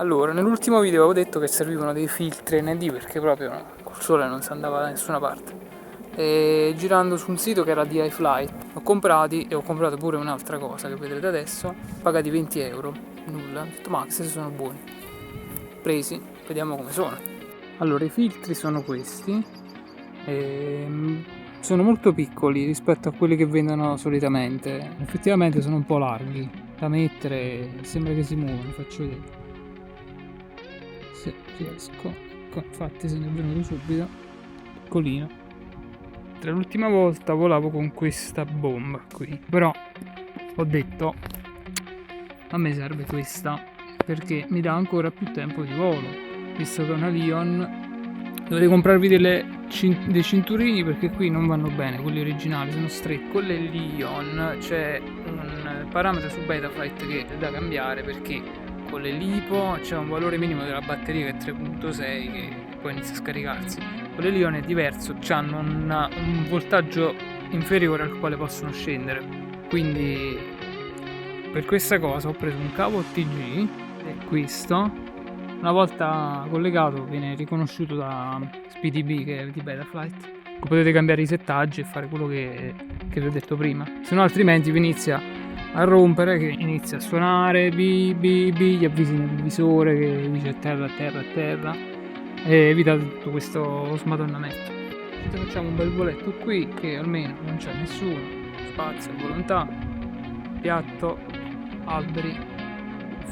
Allora, nell'ultimo video avevo detto che servivano dei filtri ND perché proprio col sole non si andava da nessuna parte. E girando su un sito che era di IFlight, ho comprati e ho comprato pure un'altra cosa che vedrete adesso, pagati 20 euro, nulla. Ho detto, ma questi sono buoni. Presi, vediamo come sono. Allora, i filtri sono questi. Sono molto piccoli rispetto a quelli che vendono solitamente. Effettivamente sono un po' larghi da mettere, sembra che si muovono, faccio vedere. Se riesco, ecco, infatti se ne è venuto subito, piccolino. L'ultima volta volavo con questa bomba qui, però ho detto a me serve questa perché mi dà ancora più tempo di volo, visto che è una liion. Dovete comprarvi dei cinturini perché qui non vanno bene, quelli originali sono stretti. Con le liion c'è un parametro su betaflight che è da cambiare perché con le lipo c'è un valore minimo della batteria che è 3.6 che poi inizia a scaricarsi. Con le liion è diverso, hanno un voltaggio inferiore al quale possono scendere. Quindi per questa cosa ho preso un cavo TG e questo, una volta collegato, viene riconosciuto da SpeedyBee che è di betaflight. Potete cambiare i settaggi e fare quello che vi ho detto prima, se no altrimenti vi inizia a rompere, che inizia a suonare bi, gli avvisi nel visore che dice terra, terra, terra, e evitate tutto questo smadonnamento. Facciamo un bel voletto qui che almeno non c'è nessuno, spazio a volontà, piatto, alberi,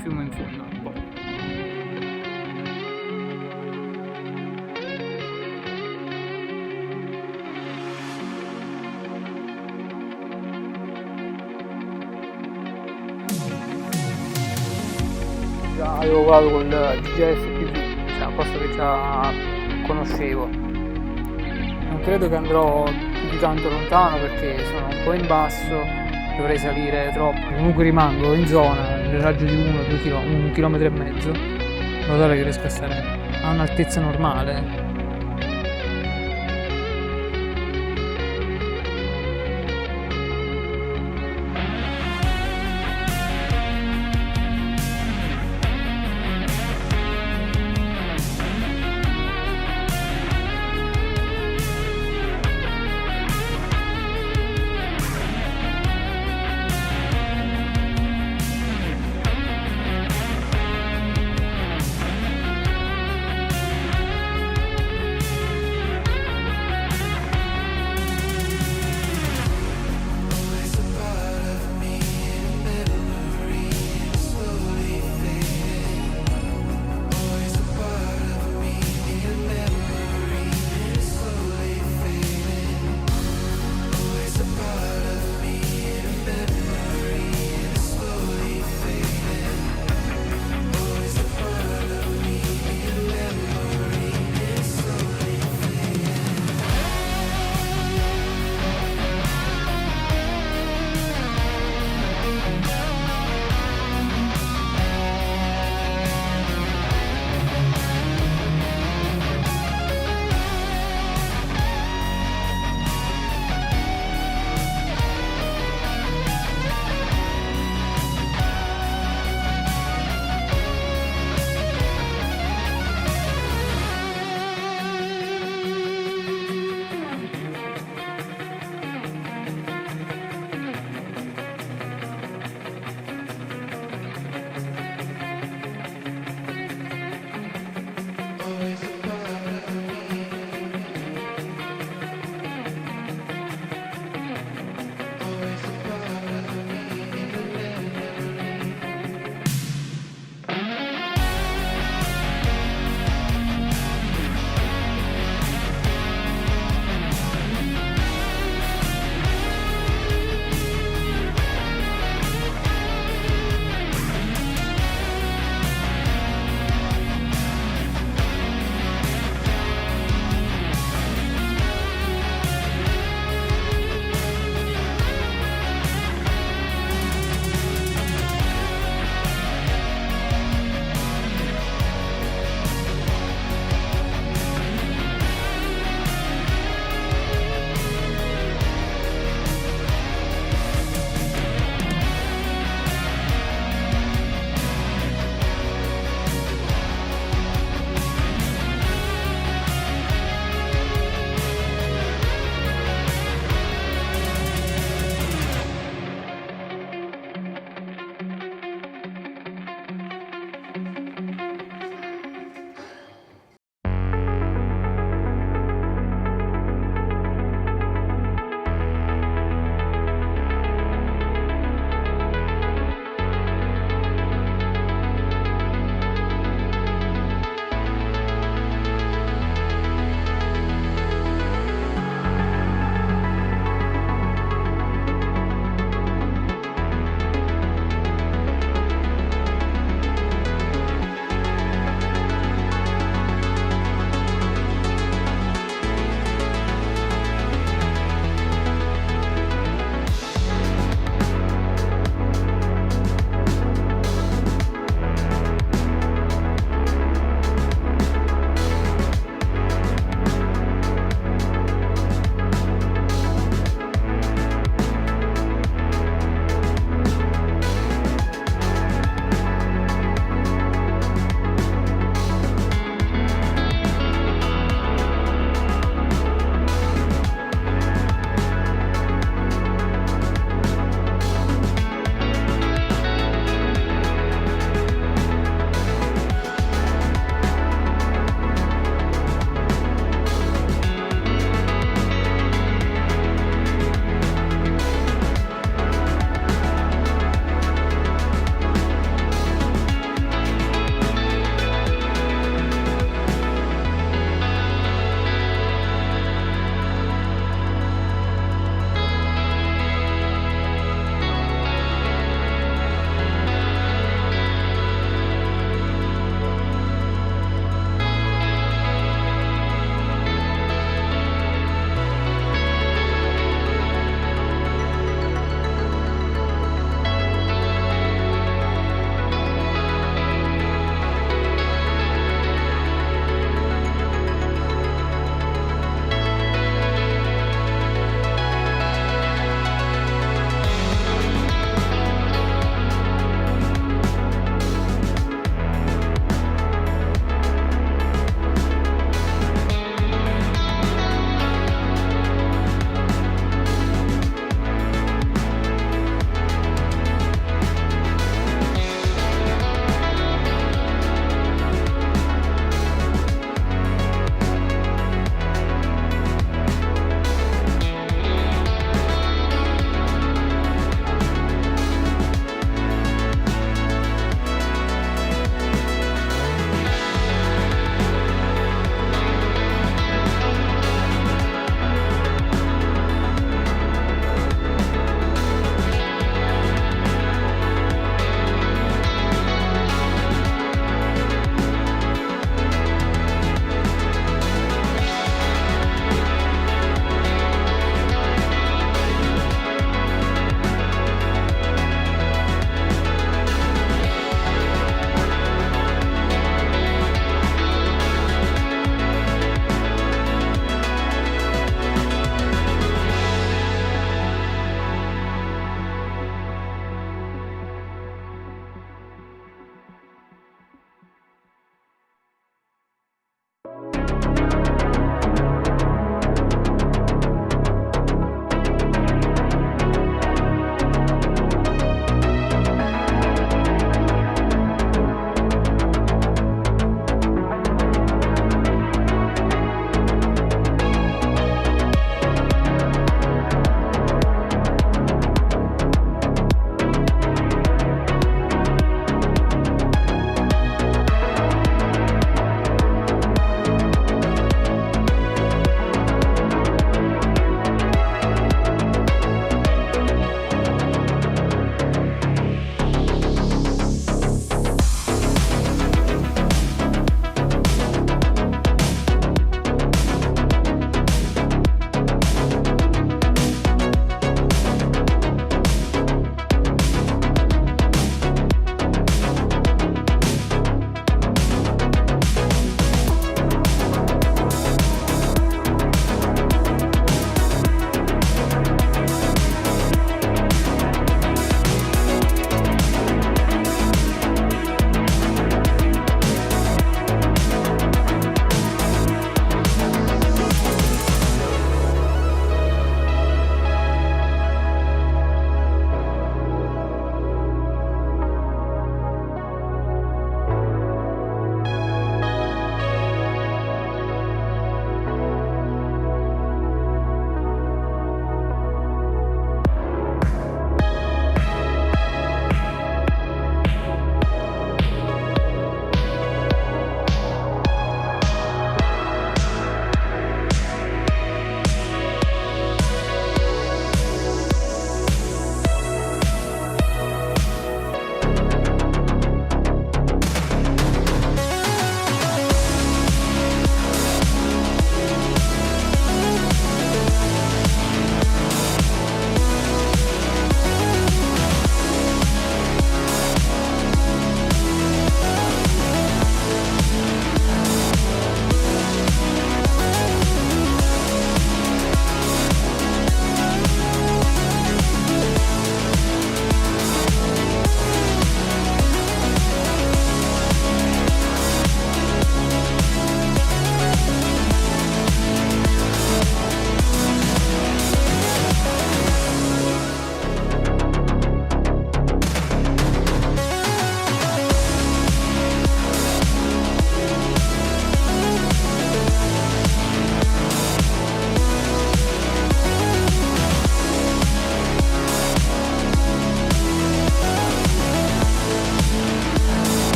fiume in fondo un po'. Avevo volato col GSPV, cioè una cosa che già conoscevo. Non credo che andrò più di tanto lontano perché sono un po' in basso, dovrei salire troppo. Comunque rimango in zona, nel raggio di 1-2 km, 1,5 km, in modo tale che riesco a stare a un'altezza normale.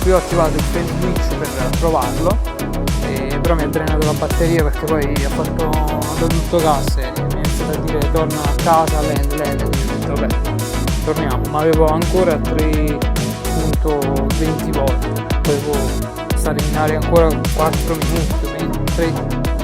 qui ho attivato il fail switch per provarlo, però mi ha drenato la batteria perché poi ha dato tutto gas e mi ha iniziato a dire torna a casa, land, quindi ho detto vabbè, torniamo, ma avevo ancora 3.20 volt, dovevo stare in aria ancora 4 minuti, 3